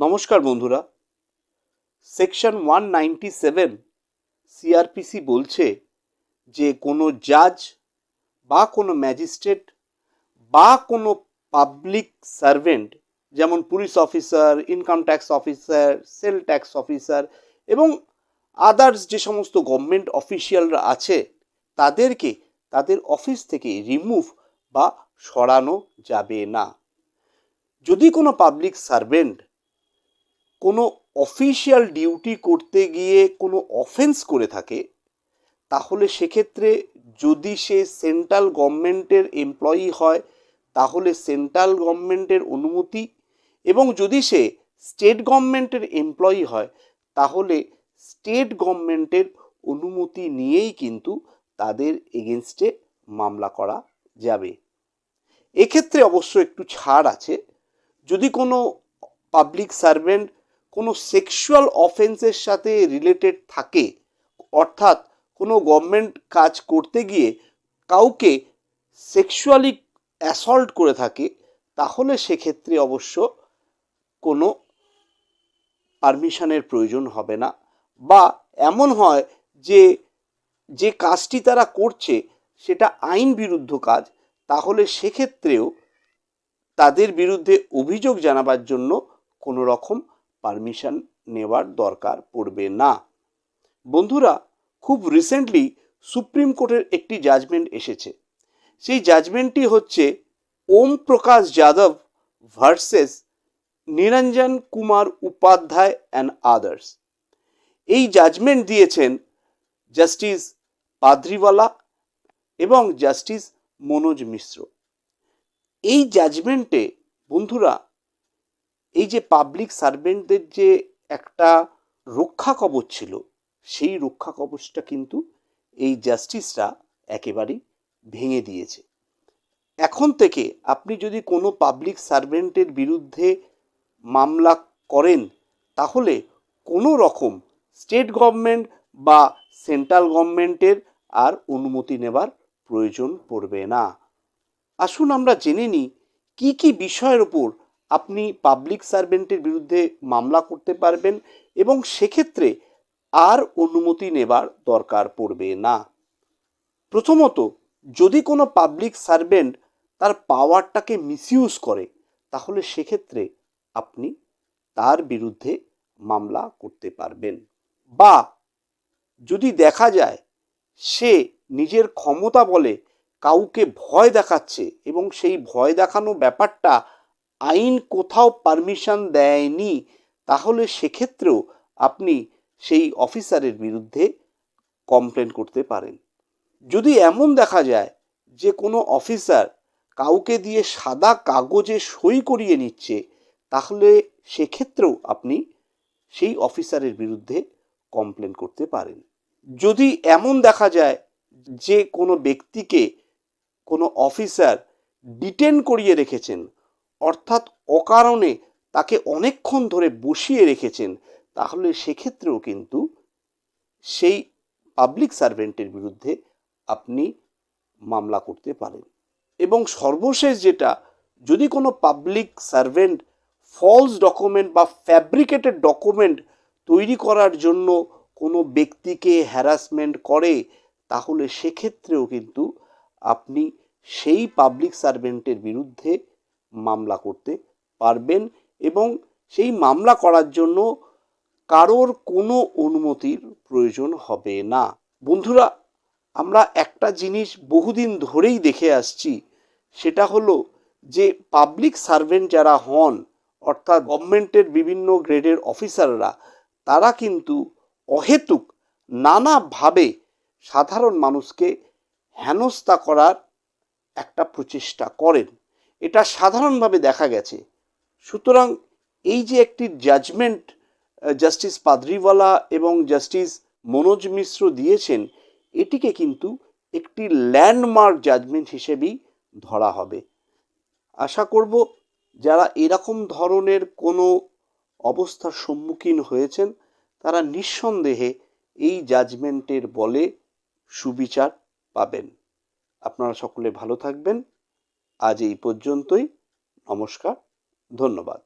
নমস্কার বন্ধুরা। Section 197 CrPC বলছে যে কোনো জাজ বা কোনো ম্যাজিস্ট্রেট বা কোনো পাবলিক সার্ভেন্ট, যেমন police officer, income tax officer, sell tax officer এবং আদার্স যে সমস্ত গভর্নমেন্ট অফিসিয়ালরা আছে, তাদেরকে তাদের অফিস থেকে রিমুভ বা সরানো যাবে না। যদি কোনো পাবলিক সার্ভেন্ট কোনো অফিসিয়াল ডিউটি করতে গিয়ে কোনো অফেন্স করে থাকে, তাহলে সেক্ষেত্রে যদি সে সেন্ট্রাল গভর্নমেন্টের এমপ্লয়ি হয় তাহলে সেন্ট্রাল গভর্নমেন্টের অনুমতি, এবং যদি সে স্টেট গভর্নমেন্টের এমপ্লয়ি হয় তাহলে স্টেট গভর্নমেন্টের অনুমতি নিয়েই কিন্তু তাদের এগেনস্টে মামলা করা যাবে। এক্ষেত্রে অবশ্য একটু ছাড় আছে। যদি কোনো পাবলিক সার্ভেন্ট কোনো সেক্সুয়াল অফেন্সের সাথে রিলেটেড থাকে, অর্থাৎ কোনো গভর্নমেন্ট কাজ করতে গিয়ে কাউকে সেক্সুয়ালি অ্যাসল্ট করে থাকে, তাহলে সেক্ষেত্রে অবশ্য কোনো পারমিশনের প্রয়োজন হবে না। বা এমন হয় যে যে কাজটি তারা করছে সেটা আইন বিরুদ্ধ কাজ, তাহলে সেক্ষেত্রেও তাদের বিরুদ্ধে অভিযোগ জানাবার জন্য কোনো রকম পারমিশন নেওয়ার দরকার পড়বে না। বন্ধুরা, খুব রিসেন্টলি সুপ্রিম কোর্টের একটি জাজমেন্ট এসেছে। সেই জাজমেন্টটি হচ্ছে Om Prakash Yadav versus Niranjan Kumar Upadhyay and others. এই জাজমেন্ট দিয়েছেন জাস্টিস পাদ্রিওয়ালা এবং জাস্টিস মনোজ মিশ্র। এই জাজমেন্টে বন্ধুরা, এই যে পাবলিক সার্ভেন্টদের যে একটা রক্ষা কবচ ছিল, সেই রক্ষা কবচটা কিন্তু এই জাস্টিসরা একেবারেই ভেঙে দিয়েছে। এখন থেকে আপনি যদি কোনো পাবলিক সার্ভেন্টের বিরুদ্ধে মামলা করেন, তাহলে কোনো রকম স্টেট গভর্নমেন্ট বা সেন্ট্রাল গভর্নমেন্টের আর অনুমতি নেবার প্রয়োজন পড়বে না। আসুন আমরা জেনে নিই কী কী বিষয়ের ওপর আপনি পাবলিক সার্ভেন্টের বিরুদ্ধে মামলা করতে পারবেন এবং সেক্ষেত্রে আর অনুমতি নেবার দরকার পড়বে না। প্রথমত, যদি কোনো পাবলিক সার্ভেন্ট তার পাওয়ারটাকে মিসইউজ করে, তাহলে সেক্ষেত্রে আপনি তার বিরুদ্ধে মামলা করতে পারবেন। বা যদি দেখা যায় সে নিজের ক্ষমতা বলে কাউকে ভয় দেখাচ্ছে এবং সেই ভয় দেখানো ব্যাপারটা আইন কোথাও পারমিশন দেয়নি, তাহলে সেক্ষেত্রেও আপনি সেই অফিসারের বিরুদ্ধে কমপ্লেন করতে পারেন। যদি এমন দেখা যায় যে কোনো অফিসার কাউকে দিয়ে সাদা কাগজে সই করিয়ে নিচ্ছে, তাহলে সেক্ষেত্রেও আপনি সেই অফিসারের বিরুদ্ধে কমপ্লেন করতে পারেন। যদি এমন দেখা যায় যে কোনো ব্যক্তিকে কোনো অফিসার ডিটেন করিয়ে রেখেছেন, অর্থাৎ অকারণে তাকে অনেকক্ষণ ধরে বসিয়ে রেখেছেন, তাহলে সেক্ষেত্রেও কিন্তু সেই পাবলিক সার্ভেন্টের বিরুদ্ধে আপনি মামলা করতে পারেন। এবং সর্বশেষ যেটা, যদি কোনো পাবলিক সার্ভেন্ট ফলস ডকুমেন্ট বা ফ্যাব্রিকেটেড ডকুমেন্ট তৈরি করার জন্য কোনো ব্যক্তিকে হ্যারাসমেন্ট করে, তাহলে সেক্ষেত্রেও কিন্তু আপনি সেই পাবলিক সার্ভেন্টের বিরুদ্ধে মামলা করতে পারবেন এবং সেই মামলা করার জন্য কারোর কোনো অনুমতির প্রয়োজন হবে না। বন্ধুরা, আমরা একটা জিনিস বহুদিন ধরেই দেখে আসছি, সেটা হলো যে পাবলিক সার্ভেন্ট যারা হন, অর্থাৎ গভর্নমেন্টের বিভিন্ন গ্রেডের অফিসাররা, তারা কিন্তু অহেতুক নানাভাবে সাধারণ মানুষকে হেনস্থা করার একটা প্রচেষ্টা করেন। এটা সাধারণভাবে দেখা গেছে। সুতরাং এই যে একটি জাজমেন্ট জাস্টিস পাদ্রিওয়ালা এবং জাস্টিস মনোজ মিশ্র দিয়েছেন, এটিকে কিন্তু একটি ল্যান্ডমার্ক জাজমেন্ট হিসেবেই ধরা হবে। আশা করব যারা এরকম ধরনের কোনো অবস্থার সম্মুখীন হয়েছেন, তারা নিঃসন্দেহে এই জাজমেন্টের বলে সুবিচার পাবেন। আপনারা সকলে ভালো থাকবেন। আজ এই পর্যন্তই। নমস্কার, ধন্যবাদ।